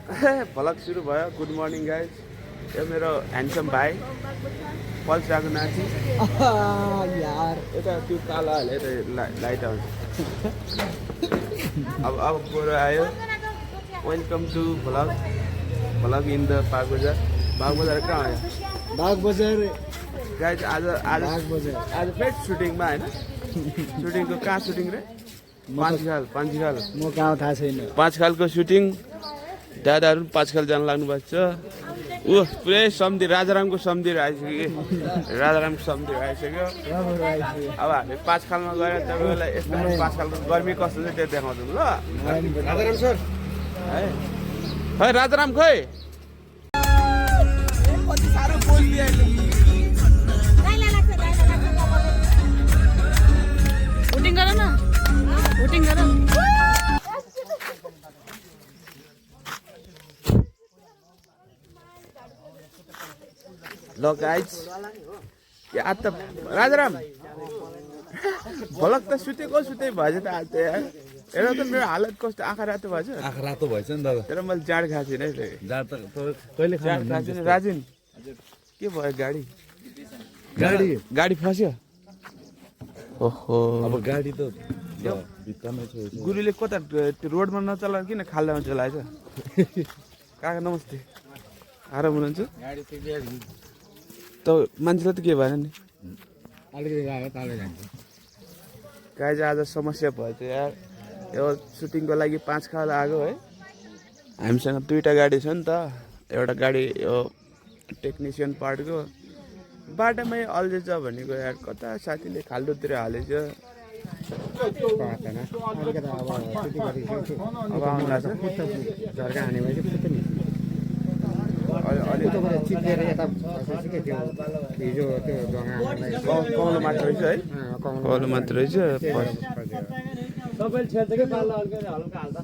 Vlog सुरु भयो। Good morning guys. यो मेरो ह्यान्डसम भाइ पल्स राघुनाथी यार यता त्यो कालो हाले लाइट आउँछ। अब गोरो आयो। Welcome to vlog in the Bag Bazar. Bag बजार कहाँ आयो? बाग बजार गाइज आज बाग बजार आज फेरि सुटिङमा होइन? सुटिङको कहाँ सुटिङ रे? पाँचखाल म गाउँ थाहा छैन। पाँचखालको सुटिङ। दादाहरू पनि पाँचखाल जान लाग्नु भएको छ। पुरै सम्धि राजारामको सम्धि आइसक्यो कि राजारामको सम्धि आइसक्यो। अब हामी पाँचखालमा गएर तपाईँलाई यस्तो पाँचखालको गर्मी कस्तो छ त्यो देखाउँछौँ ल। राजाराम सर खै राजाराम खै कति साह्रो बोलिदियो। भोटिङ गर न, भोटिङ गर। ल गाइज आज त राजाराम भलक त सुतेको सुते भएछ त आज त यार। हेर त मेरो हालत कस्तो आँखा रातो भएछ। आँखा रातो भएछ नि दादा। तर मैले जाँड खाएको छैन है। जाँड त कहिले जाँड खाएको छैन। राजिन के भयो? गाडी फस्यो। ओहो अब गाडी त भित्तामै छ। गुरुले कता त्यो रोडमा नचलाएर किन खाल्डामा चलाएछ? काका नमस्ते, आराम हुनुहुन्छ? त मान्छेलाई त के भएन नि? अलिकति गएको तालै जान्छ। गाइज आज समस्या भएछ यार। यो सुटिङको लागि पाँचखाल आएको है। हामीसँग दुईवटा गाडी छ नि त। एउटा गाडी यो टेक्निसियन पार्टको बाटोमै अल्झेछ भनेको यार। कता साथीले खाल्डोतिर हालेछ। अब आउनु लाग्छ। झर्का हाने भएपछि फुत्तै नि चिप्लेर यता बसेपछि त्यो हिजो त्यो ढङ्गालाई कौलो मात्र रहेछ है। कौलो मात्र रहेछ। सबैले छेड्छ कि पाल्ला अलिकति हल्का हाल्दा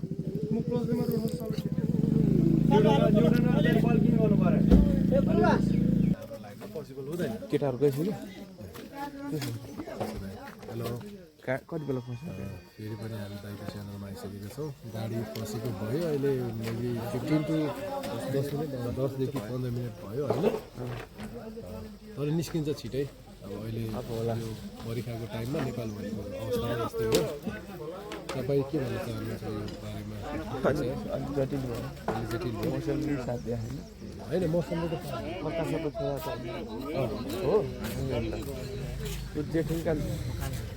केटाहरू गएछ कि हेलो, कति बेला फस्छ? फेरि पनि हामी दाइको च्यानलमा आइसकेका छौँ। गाडी फसेको भयो अहिले मेबी 15 to 10देखि 15 मिनट भयो होइन। तर निस्किन्छ छिटै। अब अहिले यो बर्खाको टाइममा नेपाल भनेको अवस्था जस्तै हो। तपाईँ के भन्न चाहनुहुन्छ यो बारेमा? अलिक जटिल भयो। अलि जटिल भयो मौसम पनि साथ दिए होइन। होइन? मौसमले त प्रकाशको छोरा त हो त्यो जेठिङ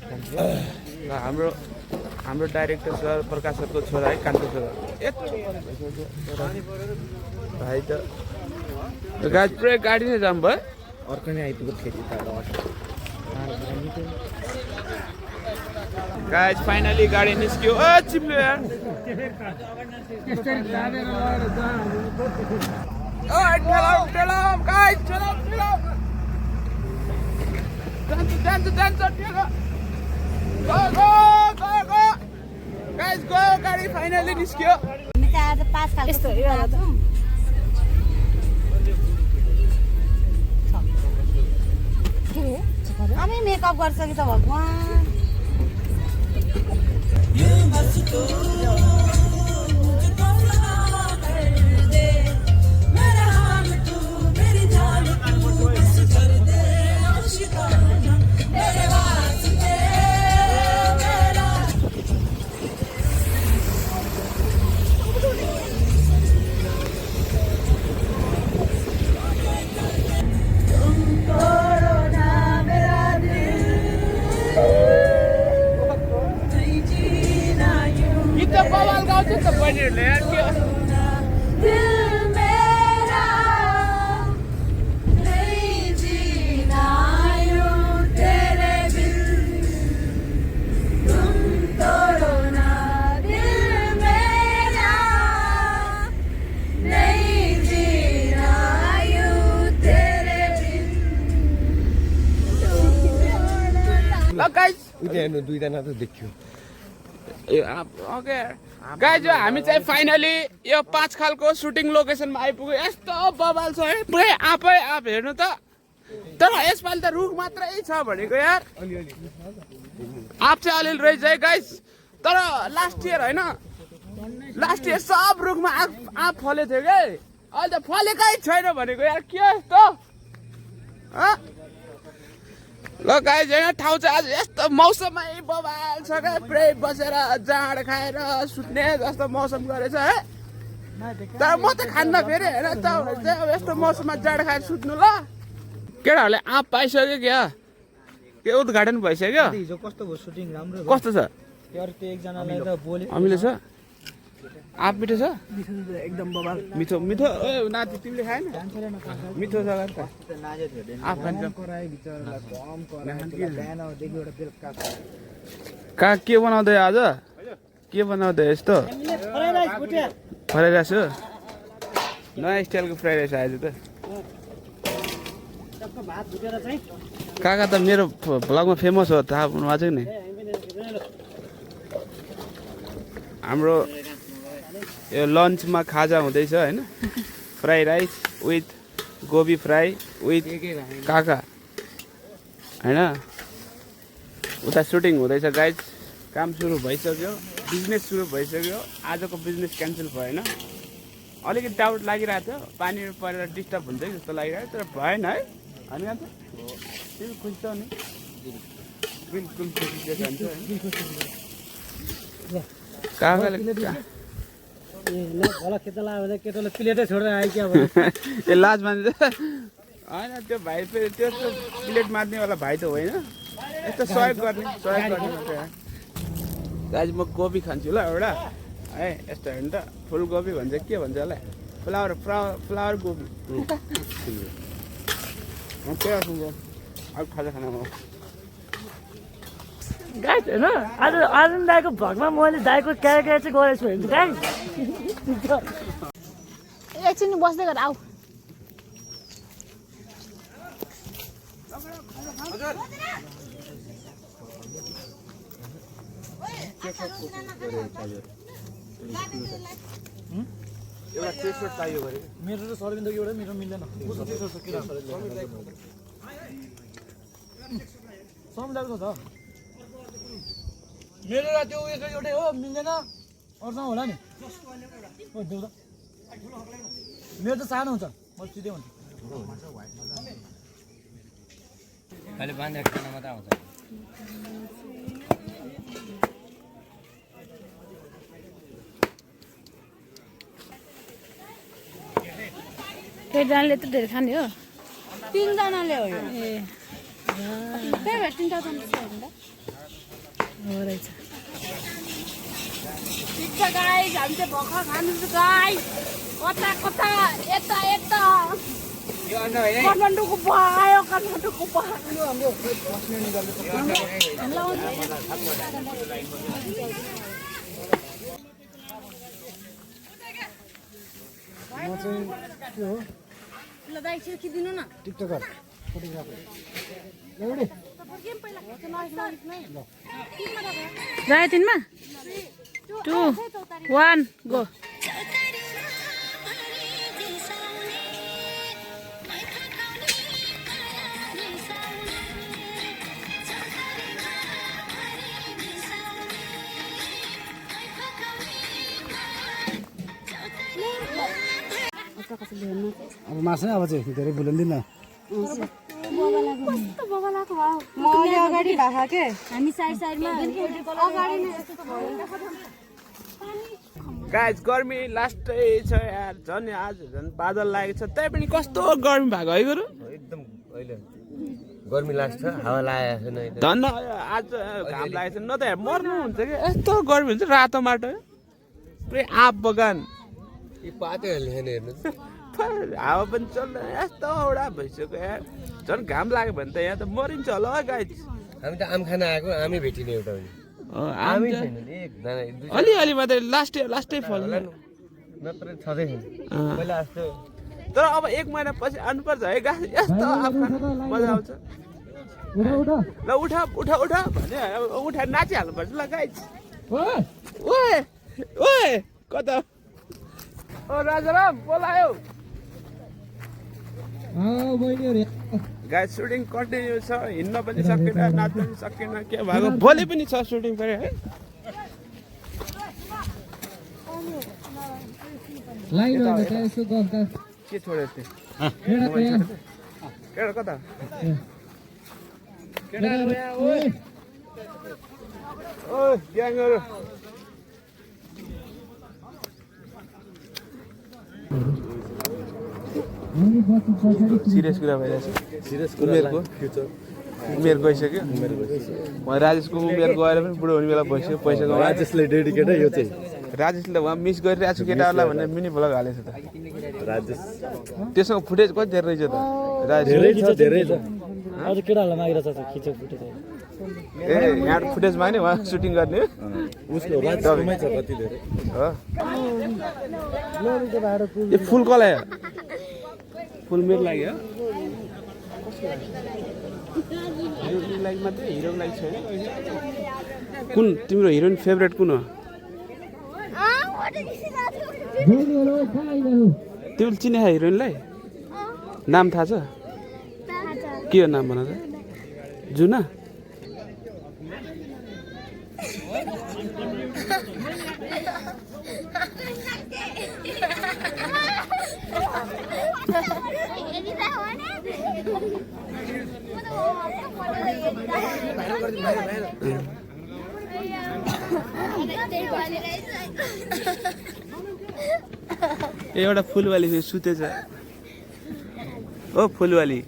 र हाम्रो डाइरेक्टर सर प्रकाश सरको छोरा है, कान्छो छोरा। भाइ त गाडी पुरै गाडी नै जाम भयो। अर्को नै आइपुग्यो खेती त गाइज फाइनली गाडी निस्क्यो। चिप्ल्यो यार। गाडी फाइनली निस्क्यो। यस्तो हामी मेकअप गर्छ कि त भगवान्। दुईजना त देखियो। गाइज हामी चाहिँ फाइनली यो पाँचखालको सुटिङ लोकेसनमा आइपुग्यो। यस्तो बवाल छ है, पुरै आफै आप हेर्नु त। तर यसपालि त रुख मात्रै छ भनेको यार। आप चाहिँ अलिअलि रहेछ है गाइज। तर लास्ट इयर होइन लास्ट इयर सब रुखमा आँप फलेको थियो कि अहिले त फलेकै छैन भनेको यार के यस्तो ल गाइज होइन ठाउँ चाहिँ आज यस्तो मौसममै बवाल छ क्या पुरै बसेर जाँड खाएर सुत्ने जस्तो मौसम गरेछ है तर म त खान्न फेरि होइन तपाईँहरू चाहिँ अब यस्तो मौसममा जाँड खाएर सुत्नु ल केटाहरूले आँप पाइसक्यो क्या के उद्घाटन भइसक्यो हिजो कस्तो भयो सुटिङ राम्रो कस्तो छ त्यो एकजनालाई त बोले अमिलो छ आँप मिठो छ एकदम बवाल मिठो मिठो ए नाति तिमीले खाएन मिठो छ आँप खान्छ कहाँ के बनाउँदै आज के बनाउँदै यस्तो फ्राई राइस हो नयाँ स्टाइलको फ्राई राइस आएछ त काका त मेरो भ्लगमा फेमस हो थाहा भएको छ नि हाम्रो यो लन्चमा खाजा हुँदैछ होइन fry rice with Gobi fry with काका होइन उता सुटिङ हुँदैछ गाइज काम सुरु भइसक्यो बिजनेस सुरु भइसक्यो आजको बिजनेस क्यान्सल भएन अलिकति डाउट लागिरहेको थियो पानी परेर डिस्टर्ब हुन्छ कि जस्तो लागिरहेको तर भएन है अनि त तिमी खुसी छौ नि बिल्कुल खुसी देखाउँछ काकाले केटोले प्लेटै छोडेर आयो क्या ए लाज मान्छ होइन त्यो भाइ फेरि त्यस्तो प्लेट मार्नेवाला भाइ त होइन यस्तो सहयोग गर्ने मात्रै आज म गोबी खान्छु ल एउटा है यस्तो हेर्नु त फुलकोपी भन्छ के भन्छ होला फ्लावर गोबी अब खाजा खाना गाइस होइन आज आर्यन दाईको भगमा मैले दाईको क्यारेक्टर चाहिँ गरेको छु भने गाइस एकछिन बस्दै गर आऊ एउटा टी-सर्ट चाहियो गरे मेरो त सरबिन्दको एउटा मेरो मिल्दैन समुदायको छ मेरो र त्यो उयोको एउटै हो मिल्दैन अरूसँग होला नि देऊ त मेरो त सानो हुन्छ म सिधै हुन्छ अहिले बाँधेको खाना मात्रै आउँछ एकजनाले त धेरै खाने हो तिनजनाले हो यो ए तिनवटा हो रहेछ ठिक छ गाइस हामी चाहिँ भर्खर खानुहुन्छ गाइस कता कता यता यता काठमाडौँको भयो काठमाडौँको ल दाइ छिर्की दिनु न टिकटकर फोटोग्राफर राय तिनमा 2 1 गो अब मासु अब चाहिँ धेरै बोलिँदैन मैले अगाडि भाखा के हामी साइड साइडमा अगाडि नै यस्तो त भयो गाइज गर्मी लास्टै छ यार झन् आज झन् बादल लागेको छ त्यही पनि कस्तो गर्मी भएको है गुरु एकदम अहिले गर्मी लाग्छ हावा लागेको छैन धन्न आज घाम लागेको छ न त मर्नु हुन्छ कि यस्तो गर्मी हुन्छ रातो माटो पुरै आँप बगान यी पातैहरूले छैन हेर्नु हावा पनि चल्दैन यस्तो औडा भइसक्यो यार झन् घाम लाग्यो भने त यहाँ त मरिन्छ होला है गाइज हामी त आम खान आएको आमै भेटिने एउटा पनि आमै छैन नि एकजना अलिअलि मात्रै लास्टै फल नत्र छँदै छैन पहिला जस्तो तर अब 1 महिना पछि आउनुपर्छ है गाइज यस्तो आँप खान मजा आउँछ ल उठा भने उठाएर नाचिहाल्नुपर्छ ल गाइज ओए ओए कता ओ राजाराम बोलायो गाइज सुटिङ कन्टिन्यू छ हिँड्न पनि सकेन नाच्न पनि सकेन के भएको भोलि पनि छ सुटिङ फेरि है लाइन हो त यसो गर्दा के छोड्यो त्यो केटा कता ओ ग्याङहरू सिरियस कुरा भइरहेछ उमेरको उमेर गइसक्यो उहाँ राजेशको उमेर गएर पनि बुढो हुने बेला भइसक्यो पैसा कमाएर राजेशले डेडिकेट यो चाहिँ राजेशले उहाँ मिस गरिरहेको छु केटाहरूलाई भनेर मिनी भ्लग हालेछ त राजेश त्यसको फुटेज कति धेरै रहेछ त राजेश धेरै छ अझ केटाहरूलाई मागिरहेको छ खिचो फुटेछ ए यहाँ फुटेज माग्ने उहाँ सुटिङ गर्ने उसको राजेशमै छ कति धेरै हो यो फुल कसलाई हो फुल मेरो लागि हो हिरोको लागि मात्रै हिरोको लागि छैन कुन तिम्रो हिरोइन फेभरेट कुन हो तिमीले चिने हिरोइनलाई नाम थाहा छ के हो नाम भन त जुना एउटा फुलवाली फेरि सुतेछ ओ फुलवाली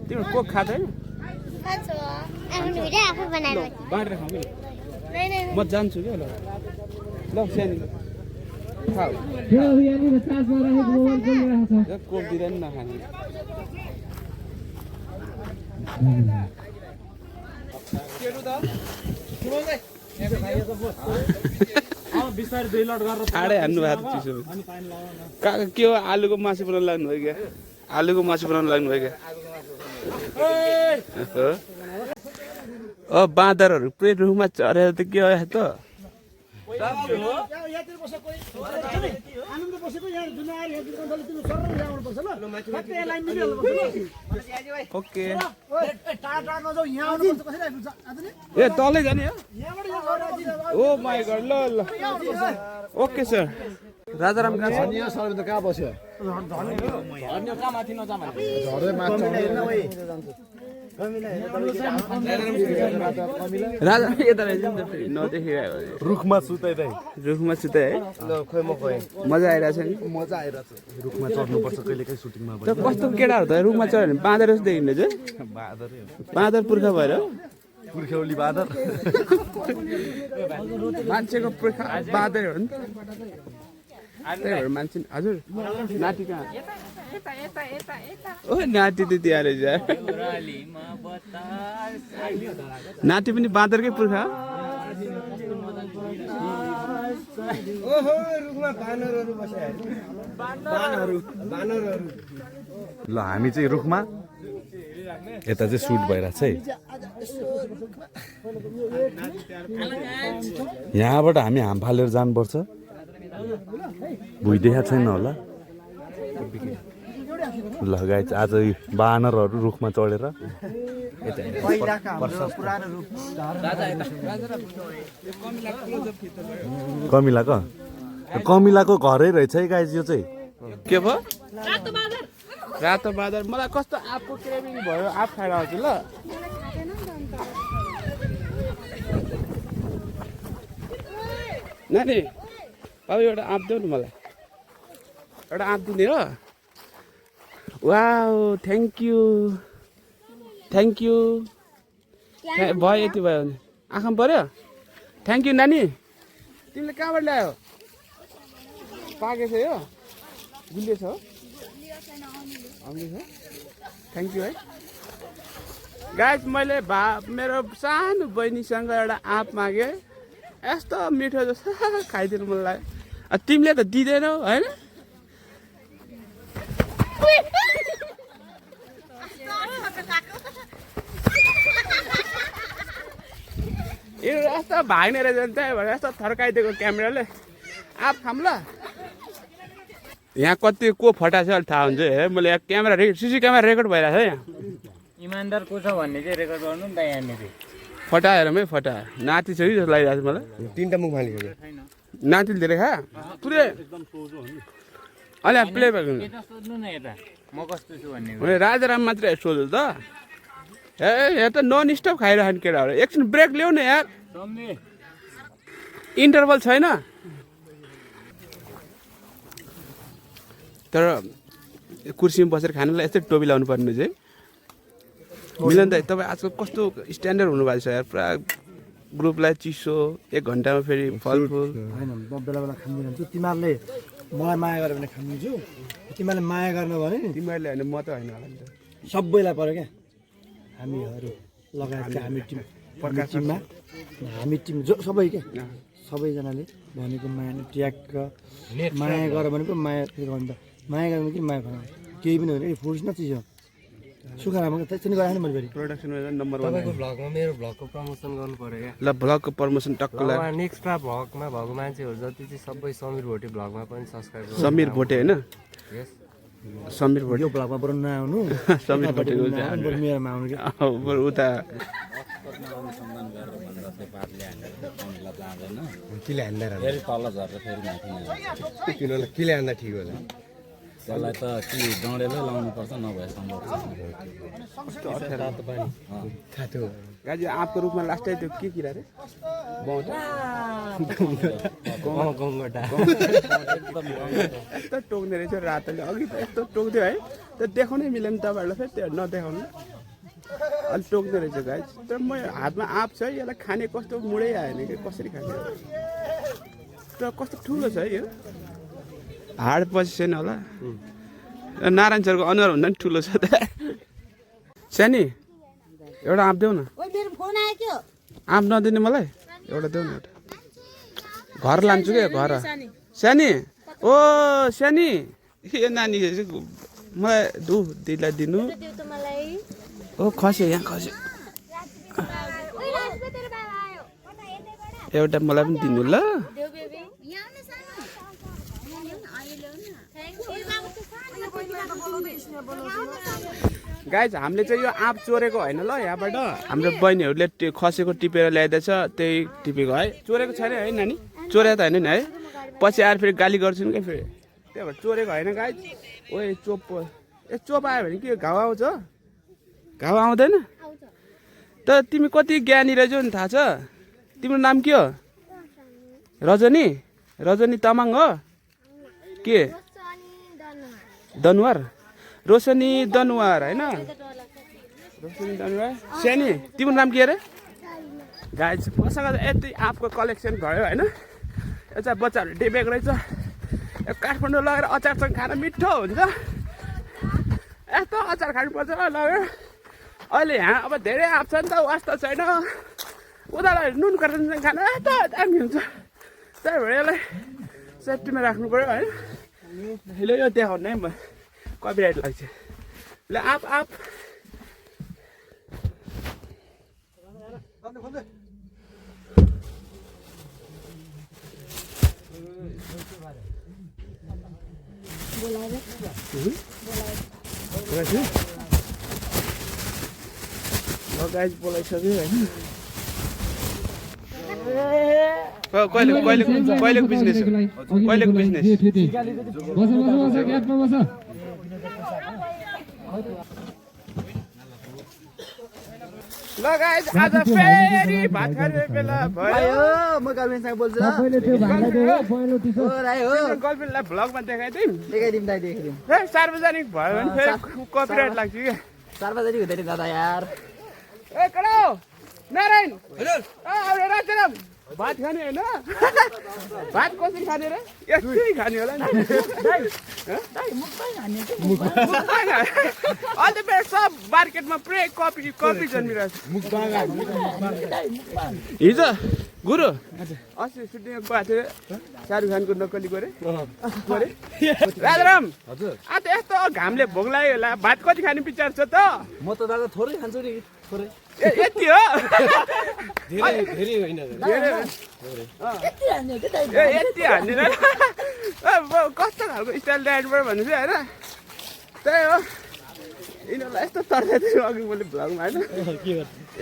तिम्रो कोक खाँदैन बाँडेर खाऊ म जान्छु क्या ल ल सानो खाऊ कोक दिँदैन नखाने छाडै हान्नु भएको चिसो कहाँ के हो आलुको मासु बनाउनु लाग्नु भयो क्या आलुको मासु बनाउनु लाग्नु भयो क्या बाँदरहरू पुरै रुखमा चढेर त के हो त ओके ए तलै जाने हो ओ माई गड ल ल ओके सर राजाराम कहाँ छ कहाँ बस्यो राजा यता रहेछ नि त फेरि नदेखेको रुखमा सुताइदै रुखमा सुते है मजा आइरहेछ नि मजा आइरहेछ रुखमा चढ्नुपर्छ कहिले काहीँ सुटिङमा त कस्तो केटाहरू त रुखमा चढ्यो भने बाँदर जस्तो देखिन्छ चाहिँ बाँदर पुर्खा भएर पुर्ख्यौली बाँदर मान्छेको पुर्खा बाँदर हो नि त त्यही भएर मान्छे हजुर नाति कहाँ ओ नाति त त्यहाँ रहेछ नाति पनि बाँदरकै पुर्खा ल हामी चाहिँ रुखमा यता चाहिँ सुट भइरहेछ है यहाँबाट हामी हाम फालेर जानुपर्छ भुइँदेखा छैन होला ल गाइस आज बानरहरू रुखमा चढेर कमिलाको घरै रहेछ है गाइस यो चाहिँ के भयो रातो बाँदर मलाई कस्तो आँपको क्रेभिङ भयो आँप खाएर आउँछु ल नानी अब एउटा आँप देऊ न मलाई एउटा आँप दिने हो वाउ थ्याङ्क यू भयो यति भयो भने आँखामा पऱ्यो थ्याङ्क यू नानी तिमीले कहाँबाट ल्यायो पाकेको छ यो गुलियो छ हो थ्याङ्क यू है गाइस मैले मेरो सानो बहिनीसँग एउटा आँप मागेँ यस्तो मिठो जस्तो खाइदिनु मन लाग्यो तिमीले त दिँदैनौ होइन यो यस्तो भाग्ने रहेछ नि त्यही भएर यस्तो थर्काइदिएको क्यामेराले आँप खाम ल यहाँ कति को फटा छ अहिले थाहा हुन्छ है मैले यहाँ क्यामेरा सिसी क्यामेरा रेकर्ड भइरहेको छ यहाँ इमान्दार को छ भन्ने चाहिँ रेकर्ड गर्नु नि त यहाँनिर फटाएर फटाएर नाति छ कि जस्तो लागिरहेको छ मलाई तीनटा मुख फालिसक्यो नातिले धेरै खा पुरै अलि प्ले भएको राजाराम मात्रै सोध्नु त ए यहाँ त नन स्टप खाइरहने केटाहरू एकछिन ब्रेक ल्याउ न यार इन्टरभल छैन तर कुर्सीमा बसेर खानुलाई यस्तै टोपी लाउनु पर्ने चाहिँ मिलन दाइ तपाईँ आजकल कस्तो स्ट्यान्डर्ड हुनुभएको छ यार पुरा ग्रुपलाई चिसो 1 घन्टामा फेरि फलफुल होइन म बेला बेला खान्दिनँ तिमीहरूले मलाई माया गरेर भने खान्दिन्छु तिमीहरूले माया गर्न भने नि तिमीहरूले होइन म त होइन होला नि त सबैलाई पऱ्यो क्या हामीहरू लगायत हामी टिममा हामी टिम जो सबै क्या सबैजनाले भनेको माया ट्याग माया गर भनेको माया फेरि गर्नु माया गर्नु कि माया गर्नु केही पनि होइन फुर्स न चिज हो सुखा राम्रो त्यसरी गराएन मैले फेरि प्रोडक्सन नम्बर 1 तपाईँको भ्लगमा मेरो भ्लगको प्रमोसन गर्नु पर्यो क्या ल भ्लगको प्रमोसन टक्क ल नेक्स्टमा भ्लगमा भएको मान्छेहरू जति चाहिँ सबै समीर भोटे भ्लगमा पनि सब्सक्राइब गर्नु समीर भोटे होइन यस समीर भोटे यो ब्लगमा बरु नआउनु समीर भोटे बरु मेरोमा आउनु क्या उता किले हान्दा फेरि तल झरेर फेरि माथि किनभने किले हान्दा ठिक होला त्यसलाई त कि डढेलै लाउनुपर्छ नभए सम्भव गाजी आँपको रूपमा लास्टै त्यो के किरा रे गङ्गटा यस्तो टोक्ने रहेछ रातले अघि त यस्तो टोक्थ्यो है त्यो देखाउनै मिलेन तपाईँहरूलाई फेरि त्यो नदेखाउनु अलिक टोक्ने रहेछ गाई तर म हातमा आँप छ यसलाई खाने कस्तो मुडै आएन कि कसरी खाने तर कस्तो ठुलो छ है यो हाड पछि छैन होला नारायण सरको अनुहार भन्दा पनि ठुलो छ त सानी एउटा आँप देऊ न आँप नदिने मलाई एउटा देऊ न एउटा घर लान्छु क्या घर सानी ओ सानी ए नानी मलाई दिदीलाई दिनु ओ खस्यो यहाँ खस्यो एउटा मलाई पनि दिनु ल गाइज हामीले चाहिँ यो आँप चोरेको होइन ल यहाँबाट हाम्रो बहिनीहरूले खसेको टिपेर ल्याइदिएछ त्यही टिपेको है चोरेको छैन है नानी चोरे त होइन नि है पछि आएर फेरि गाली गर्छु नि क्या फेरि त्यही भएर चोरेको होइन गाइज ओ चोप ए चोप आयो भने के घाउ आउँछ घाउ आउँदैन त तिमी कति ज्ञानी रहेछौ नि थाहा छ तिम्रो नाम के हो रजनी रजनी तामाङ हो के दनुवार रोशनी दनुवार होइन रोशनी दनुवार सानी तिम्रो नाम के अरे गाइज मसँग यति आँपको कलेक्सन भयो होइन यो चाहिँ बच्चाहरू डेबेको रहेछ यो काठमाडौँ लगेर अचारसँग खान मिठो हुन्छ यस्तो अचार खानुपर्छ लगेर अहिले यहाँ अब धेरै आँप छ नि त वास्ता छैन उनीहरूलाई नुन कटाउँछ खान यस्तो दामी हुन्छ त्यही भएर यसलाई सेफ्टीमा राख्नु पऱ्यो होइन ल यो देखाउनु है म कपिराइट लाग्छ ल आँप आँप गाइज बोलाइसक्यो होइन कहिलेको बिजनेस कहिलेको बिजनेस ल गाइज आज फेरि भात खाने बेला भयो म गर्लफ्रेन्डसँग बोल्छु गर्लफ्रेन्डलाई भ्लगमा देखाइदिउँ देखाइदिउँ दाइ देखाइदिउँ सार्वजनिक भयो भने फेरि कपिराइट लाग्छ क्या सार्वजनिक हुँदैन दादा यार ए कडा नारायण राजाराम भात खाने होइन भात कसरी खाने र यस्तै खाने होला नि अन्त फेरि सब मार्केटमा पुरै कपी जन्मिरहेको छ हिजो गुरु अस्ति सुटिङ गएको थियो शाहरुख खानको नक्कली गरे राजाराम हजुर आज यस्तो घामले भोक लाग्यो होला भात कति खाने विचार छ त म त दादा थोरै खान्छु नि थोरै यति हो धेरै होइन यति हान्दिन कस्तो खालको स्टाइल ल्याउनु पऱ्यो भन्नु चाहिँ होइन त्यही हो यिनीहरूलाई यस्तो तर्दै थियो अघि मैले भ्लगमा होइन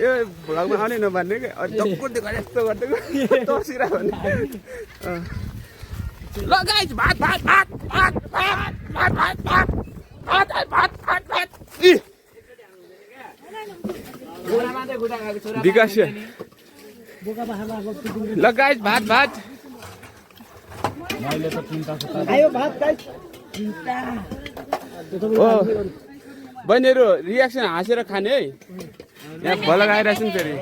यो भ्लगमा आउने नभन्ने कि ढक्कुर दिएको यस्तो गरिदिएको तर्सिरा भन्ने ल गाइस भात भात भात भात भात भात भात भात भात भात भात भात विकास ल गाइस भात भात आयो भात ओ बहिनीहरू रियाक्सन हाँसेर खाने है यहाँ भलक आइरहेको छ नि फेरि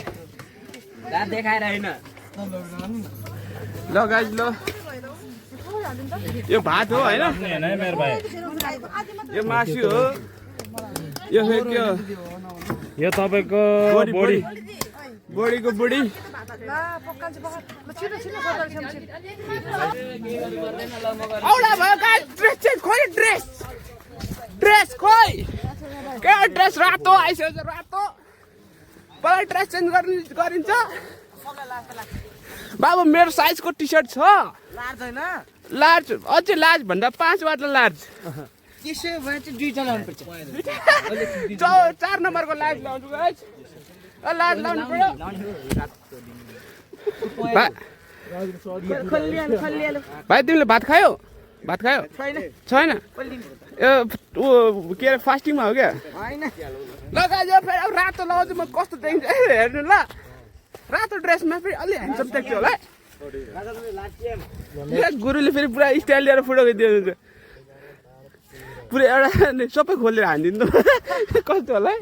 देखाएर होइन ल गाइस ल यो भात हो होइन यो मासु हो यो फेरि के हो यो तपाईँको बोडी बोडीको बुढी औला भयो गाइस ड्रेस चेन्ज खोइ ड्रेस खोइ के ड्रेस रातो आइसकेको रातो पहिला ड्रेस चेन्ज गरिन्छ बाबु मेरो साइजको टी सर्ट छ लार्ज अझै लार्ज भन्दा 5 वाट लार्ज 4 नम्बरको लार्ज लाउँछु गाइस लार्ज लाउनु पर्यो भाइ तिमीले भात खायो छैन ऊ के अरे फास्टिङमा हो क्या ल गाइस यो फेरि अब रातो लगाउँछु म कस्तो देखिन्छ हेर्नु ल रातो ड्रेसमा फेरि अलि ह्यान्डसम देख्छु होला गुरुले फेरि पुरा स्टाइल लिएर फोटो खिचिदिनुहुन्छ पुरै एउटा सबै खोलेर हानिदिनु कस्तो होला है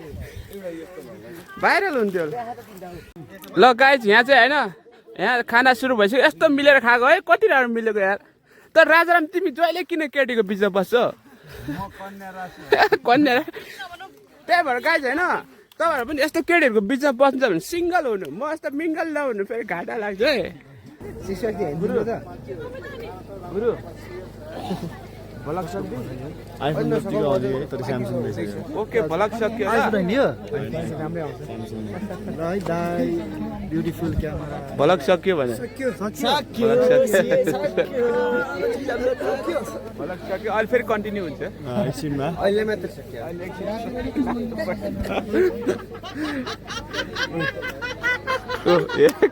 भाइरल हुन्थ्यो ल गाइस यहाँ चाहिँ होइन यहाँ खाना सुरु भइसक्यो यस्तो मिलेर खाएको है कति राम्रो मिलेको यार तर राजाराम तिमी जहिले किन केटीको बिचमा बस्छौ कन्या त्यही भएर गाइस होइन तपाईँहरू पनि यस्तो केटीहरूको बिचमा बस्छ भने सिङ्गल हुनु म यस्तो मिङ्गल नहुनु फेरि घाटा लाग्छ है गुरु भलक सक्दियो ओके भलक सक्यो भलक सक्यो भने भलक सक्यो अहिले फेरि कन्टिन्यू हुन्छ अहिले मात्र सक्यो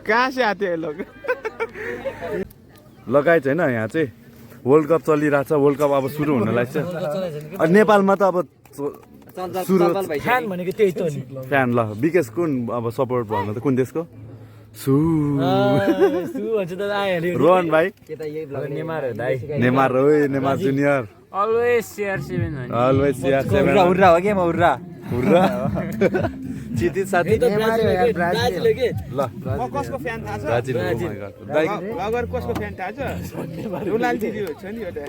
कहाँ से आते हैं लोग लगाइ छैन यहाँ चाहिँ वर्ल्ड कप चलिरहेछ वर्ल्ड कप अब सुरु हुन लाग्छ नेपालमा त अब सुरु फ्यान भनेको त्यही त हो नि फ्यान ल विकेश कुन अब सपोर्ट भन्नु त कुन देशको रोहन भाइ नेमार हो Neymar junior always CR7 always CR7 hurrah हो के म हुर्रा चिति साथी म कसको फ्यान थाहा छ ब्राजिल अगर कसको फ्यान थाहा छ रोनाल्डिनो छ नि एउटा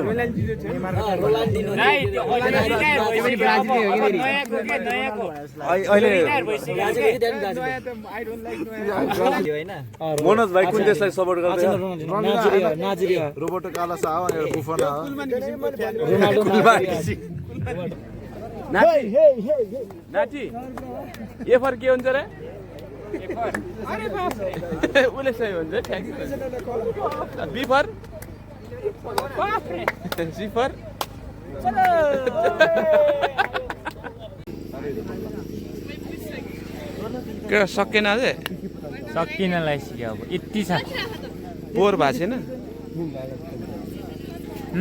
रोनाल्डिनो छ अहिले मनोज भाइ कुन देशलाई सपोर्ट गर्दै रोबोटो काला सा हो अनि बुफना हो नाची ए फर के हुन्छ रे उसले सही हुन्छ बी फर सी फर के सकेन अझै सकिन लागिसक्यो अब यति छ बोर भएको छैन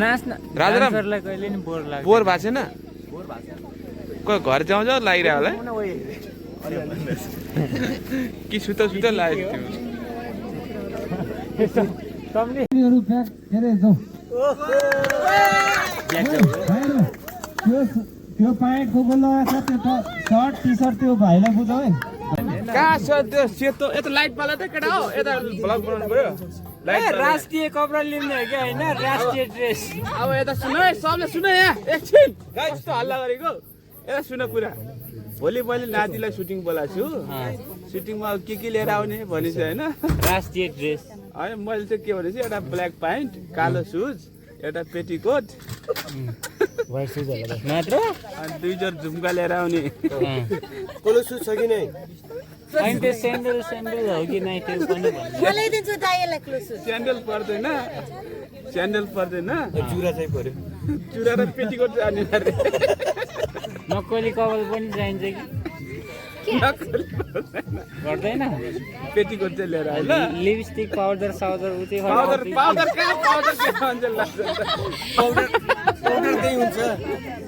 नाच्न राजाराम डान्सरलाई कहिले नि बोर लाग्छ बोर भएको छैन कोही घर जाउँछ लागिरह्यो होला कि सुत लाग्यो त्यो प्यान्ट को लगाएको छ त्यो सर्ट टी सर्ट त्यो भाइलाई बुझाउ है कहाँ छ त्यो सेतो यता लाइट वाला त केटा हो यता भ्लग बनाउनु पर्यो राष्ट्रिय कपडा लिने हो क्या होइन राष्ट्रिय ड्रेस अब यता सुन है सबले सुन यहाँ एकछिन कस्तो हल्ला गरेको यता सुन कुरा भोलि मैले नातिलाई सुटिङ बोलाएको छु सुटिङमा के लिएर आउने भनेपछि होइन राष्ट्रिय ड्रेस होइन मैले चाहिँ के भनेपछि एउटा ब्ल्याक प्यान्ट कालो सुज एउटा पेटीकोट मात्र अनि 2 जोर झुम्का लिएर आउने कोलो सुज छ कि नै अनि त्यो सेन्डल हो कि नै त्यो पनि मलाई दिन्छु दाइलाई क्लोज स्यान्डल पर्दैन जुरा चाहिँ पर्यो चुरा र पेटीकोट जाने नक्कली कपाल पनि चाहिन्छ कि गर्दैन पेटीकोट चाहिँ लिएर आयो ल लिपस्टिक पाउडर साउडर उतै पाउडर पाउडर कहाँ पाउडर के भन्छ लाग्छ पाउडर त्यही हुन्छ